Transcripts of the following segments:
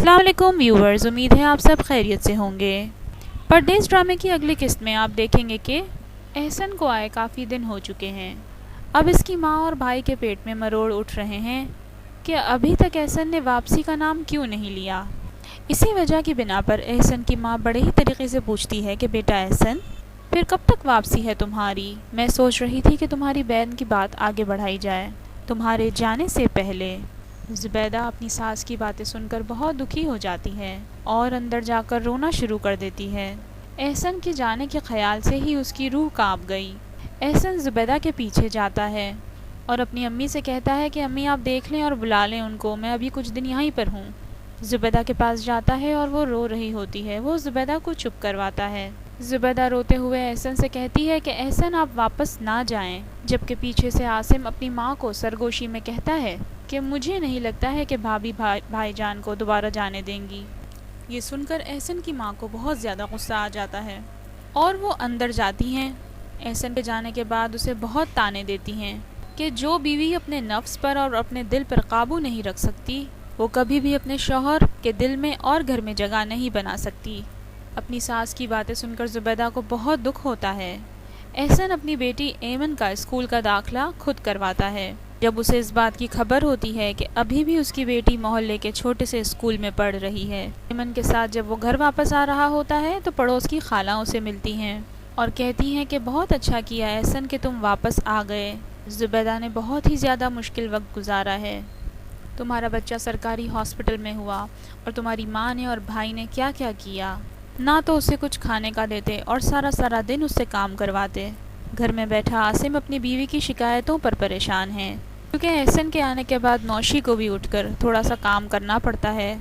السلام علیکم ویورز، امید ہے آپ سب خیریت سے ہوں گے۔ پردیس ڈرامے کی اگلی قسط میں آپ دیکھیں گے کہ احسن کو آئے کافی دن ہو چکے ہیں۔ اب اس کی ماں اور بھائی کے پیٹ میں مروڑ اٹھ رہے ہیں کہ ابھی تک احسن نے واپسی کا نام کیوں نہیں لیا۔ اسی وجہ کی بنا پر احسن کی ماں بڑے ہی طریقے سے پوچھتی ہے کہ بیٹا احسن، پھر کب تک واپسی ہے تمہاری؟ میں سوچ رہی تھی کہ تمہاری بہن کی بات آگے بڑھائی جائے تمہارے جانے سے پہلے۔ زبیدہ اپنی ساس کی باتیں سن کر بہت دکھی ہو جاتی ہے اور اندر جا کر رونا شروع کر دیتی ہے۔ احسن کے جانے کے خیال سے ہی اس کی روح کانپ گئی۔ احسن زبیدہ کے پیچھے جاتا ہے اور اپنی امی سے کہتا ہے کہ امی آپ دیکھ لیں اور بلا لیں ان کو، میں ابھی کچھ دن یہیں پر ہوں۔ زبیدہ کے پاس جاتا ہے اور وہ رو رہی ہوتی ہے۔ وہ زبیدہ کو چپ کرواتا ہے۔ زبیدہ روتے ہوئے احسن سے کہتی ہے کہ احسن آپ واپس نہ جائیں، جبکہ پیچھے سے عاصم اپنی ماں کو سرگوشی میں کہتا ہے کہ مجھے نہیں لگتا ہے کہ بھابھی بھائی جان کو دوبارہ جانے دیں گی۔ یہ سن کر احسن کی ماں کو بہت زیادہ غصہ آ جاتا ہے اور وہ اندر جاتی ہیں۔ احسن کے جانے کے بعد اسے بہت طعنے دیتی ہیں کہ جو بیوی اپنے نفس پر اور اپنے دل پر قابو نہیں رکھ سکتی، وہ کبھی بھی اپنے شوہر کے دل میں اور گھر میں جگہ نہیں بنا سکتی۔ اپنی ساس کی باتیں سن کر زبیدہ کو بہت دکھ ہوتا ہے۔ احسن اپنی بیٹی ایمن کا اسکول کا داخلہ خود کرواتا ہے۔ جب اسے اس بات کی خبر ہوتی ہے کہ ابھی بھی اس کی بیٹی محلے کے چھوٹے سے اسکول میں پڑھ رہی ہے، ایمن کے ساتھ جب وہ گھر واپس آ رہا ہوتا ہے تو پڑوس کی خالہ اسے ملتی ہیں اور کہتی ہیں کہ بہت اچھا کیا احسن کہ تم واپس آ گئے۔ زبیدہ نے بہت ہی زیادہ مشکل وقت گزارا ہے۔ تمہارا بچہ سرکاری ہاسپٹل میں ہوا اور تمہاری ماں نے اور بھائی نے کیا کیا کیا، نہ تو اسے کچھ کھانے کا دیتے اور سارا دن اس سے کام کرواتے۔ گھر میں بیٹھا عاصم اپنی بیوی کی شکایتوں پر پریشان ہے، کیونکہ احسن کے آنے کے بعد نوشی کو بھی اٹھ کر تھوڑا سا کام کرنا پڑتا ہے۔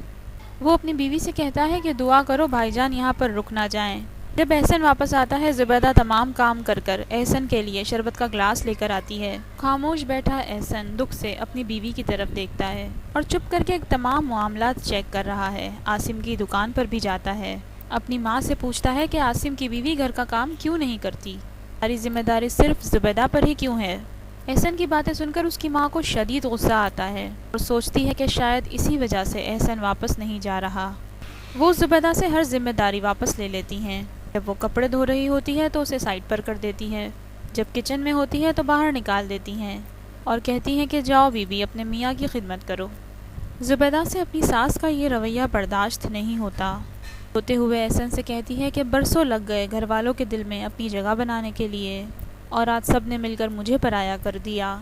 وہ اپنی بیوی سے کہتا ہے کہ دعا کرو بھائی جان یہاں پر رک نہ جائیں۔ جب احسن واپس آتا ہے، زبیدہ تمام کام کر احسن کے لیے شربت کا گلاس لے کر آتی ہے۔ خاموش بیٹھا احسن دکھ سے اپنی بیوی کی طرف دیکھتا ہے اور چپ کر کے تمام معاملات چیک کر رہا ہے۔ عاصم کی دکان پر بھی جاتا ہے۔ اپنی ماں سے پوچھتا ہے کہ عاصم کی بیوی گھر کا کام کیوں نہیں کرتی، ساری ذمہ داری صرف زبیدہ پر ہی کیوں ہے؟ احسن کی باتیں سن کر اس کی ماں کو شدید غصہ آتا ہے اور سوچتی ہے کہ شاید اسی وجہ سے احسن واپس نہیں جا رہا۔ وہ زبیدہ سے ہر ذمہ داری واپس لے لیتی ہیں۔ جب وہ کپڑے دھو رہی ہوتی ہے تو اسے سائڈ پر کر دیتی ہے، جب کچن میں ہوتی ہے تو باہر نکال دیتی ہیں اور کہتی ہیں کہ جاؤ بیوی اپنے میاں کی خدمت کرو۔ زبیدہ سے اپنی ساس کا یہ رویہ برداشت نہیں ہوتا۔ روتے ہوئے احسن سے کہتی ہے کہ برسوں لگ گئے گھر والوں کے دل میں اپنی جگہ بنانے کے لیے اور آج سب نے مل کر مجھے پرایا کر دیا۔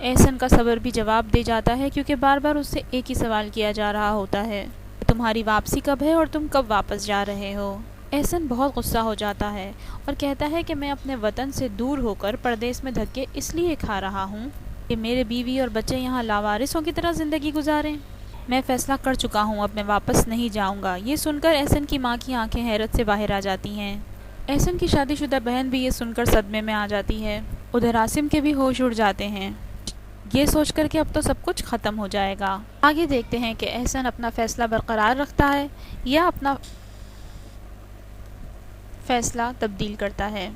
احسن کا صبر بھی جواب دے جاتا ہے کیونکہ بار بار اس سے ایک ہی سوال کیا جا رہا ہوتا ہے، تمہاری واپسی کب ہے اور تم کب واپس جا رہے ہو؟ احسن بہت غصہ ہو جاتا ہے اور کہتا ہے کہ میں اپنے وطن سے دور ہو کر پردیس میں دھکے اس لیے کھا رہا ہوں کہ میرے بیوی اور بچے یہاں لاوارثوں کی طرح زندگی گزاریں۔ میں فیصلہ کر چکا ہوں، اب میں واپس نہیں جاؤں گا۔ یہ سن کر احسن کی ماں کی آنکھیں حیرت سے باہر آ جاتی ہیں۔ احسن کی شادی شدہ بہن بھی یہ سن کر صدمے میں آ جاتی ہے۔ ادھر عاصم کے بھی ہوش اڑ جاتے ہیں، یہ سوچ کر کہ اب تو سب کچھ ختم ہو جائے گا۔ آگے دیکھتے ہیں کہ احسن اپنا فیصلہ برقرار رکھتا ہے یا اپنا فیصلہ تبدیل کرتا ہے۔